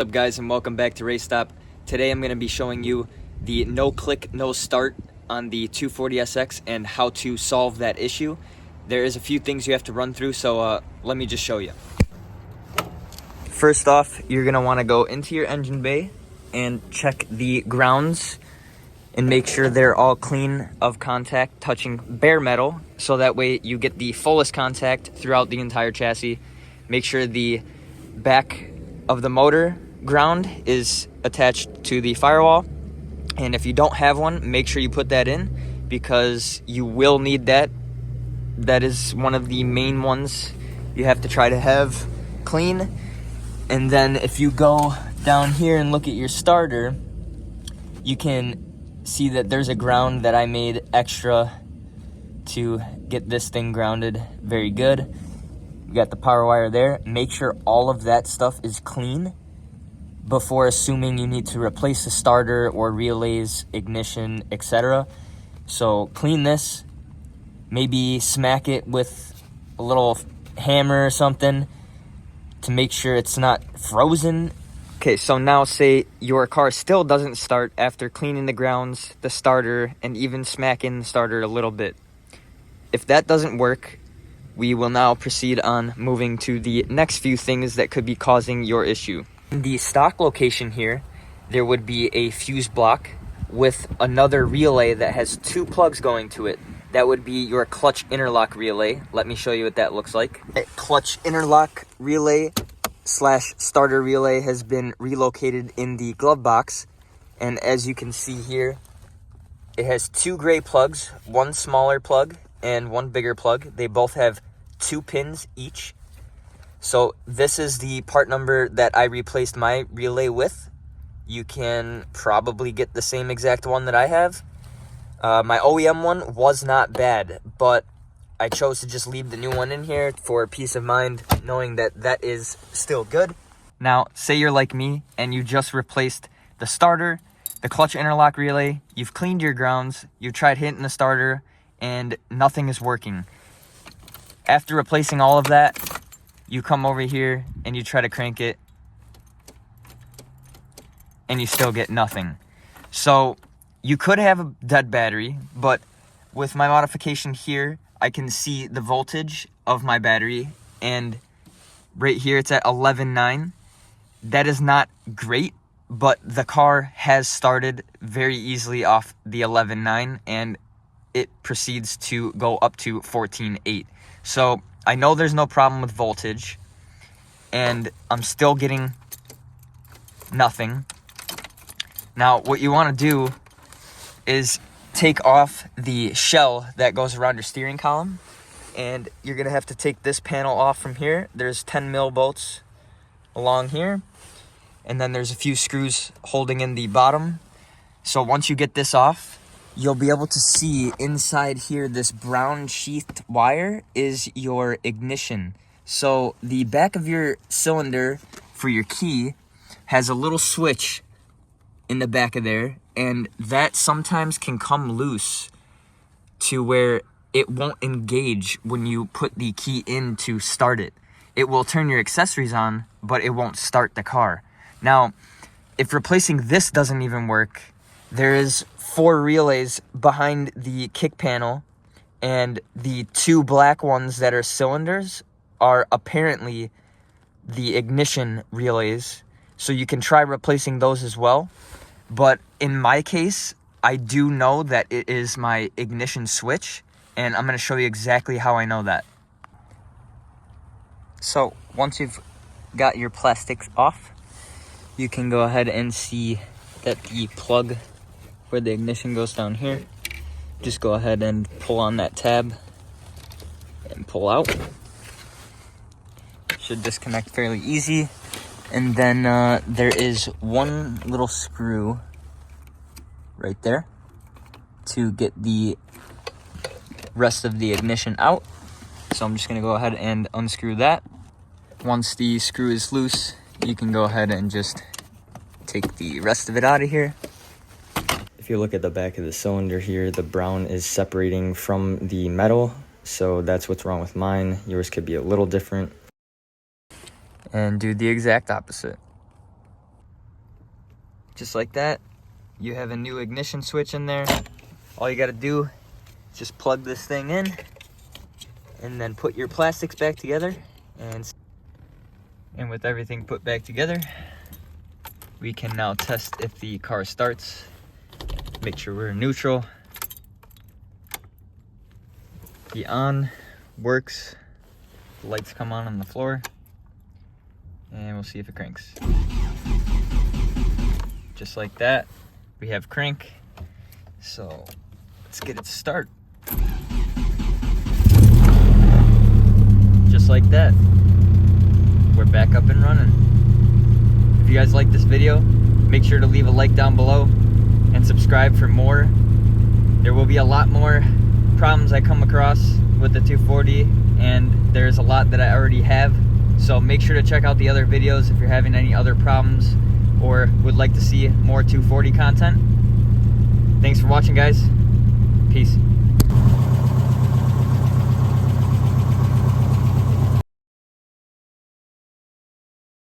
What's up guys, and welcome back to Race Stop. Today I'm going to be showing you the no click, no start on the 240SX and how to solve that issue. There is a few things you have to run through, so let me just show you. First off, you're going to want to go into your engine bay and check the grounds and make sure they're all clean of contact touching bare metal, so that way you get the fullest contact throughout the entire chassis. Make sure the back of the motor ground is attached to the firewall, and if you don't have one, make sure you put that in because you will need that. That is one of the main ones you have to try to have clean. And then if you go down here and look at your starter, you can see that there's a ground that I made extra to get this thing grounded very good. You got the power wire there. Make sure all of that stuff is clean before assuming you need to replace the starter or relays, ignition, etc. So clean this, maybe smack it with a little hammer or something to make sure it's not frozen. Okay, so now say your car still doesn't start after cleaning the grounds, the starter, and even smacking the starter a little bit. If that doesn't work, we will now proceed on moving to the next few things that could be causing your issue. In the stock location here, there would be a fuse block with another relay that has two plugs going to it. That would be your clutch interlock relay. Let me show you what that looks like. A clutch interlock relay / starter relay has been relocated in the glove box. And as you can see here, it has two gray plugs, one smaller plug and one bigger plug. They both have 2 pins each. So this is the part number that I replaced my relay with. You can probably get the same exact one that I have. My OEM one was not bad, but I chose to just leave the new one in here for peace of mind, knowing that that is still good. Now, say you're like me and you just replaced the starter, the clutch interlock relay, you've cleaned your grounds, you've tried hitting the starter, and nothing is working. After replacing all of that, you come over here and you try to crank it, and you still get nothing. So you could have a dead battery, but with my modification here, I can see the voltage of my battery, and right here it's at 11.9. That is not great, but the car has started very easily off the 11.9, and it proceeds to go up to 14.8. So I know there's no problem with voltage, and I'm still getting nothing. Now, what you want to do is take off the shell that goes around your steering column, and you're going to have to take this panel off from here. There's 10 mil bolts along here, and then there's a few screws holding in the bottom. So once you get this off, you'll be able to see inside here, this brown sheathed wire is your ignition. So the back of your cylinder for your key has a little switch in the back of there, and that sometimes can come loose to where it won't engage when you put the key in to start it. It will turn your accessories on, but it won't start the car. Now, if replacing this doesn't even work, there is 4 relays behind the kick panel, and the 2 black ones that are cylinders are apparently the ignition relays. So you can try replacing those as well. But in my case, I do know that it is my ignition switch, and I'm going to show you exactly how I know that. So once you've got your plastics off, you can go ahead and see that the plug where the ignition goes down here. Just go ahead and pull on that tab and pull out. Should disconnect fairly easy. And then there is one little screw right there to get the rest of the ignition out. So I'm just going to go ahead and unscrew that. Once the screw is loose, you can go ahead and just take the rest of it out of here. If you look at the back of the cylinder here, the brown is separating from the metal, so that's what's wrong with mine. Yours could be a little different. And do the exact opposite. just like that. You have a new ignition switch in there. All you gotta do is just plug this thing in and then put your plastics back together. And with everything put back together, we can now test if the car starts. Make sure we're in neutral. The on works. The lights come on the floor. And we'll see if it cranks. Just like that, we have crank. So let's get it to start. Just like that, we're back up and running. If you guys like this video, make sure to leave a like down below and subscribe for more. There will be a lot more problems I come across with the 240, and there's a lot that I already have. So make sure to check out the other videos if you're having any other problems or would like to see more 240 content. Thanks for watching, guys. Peace.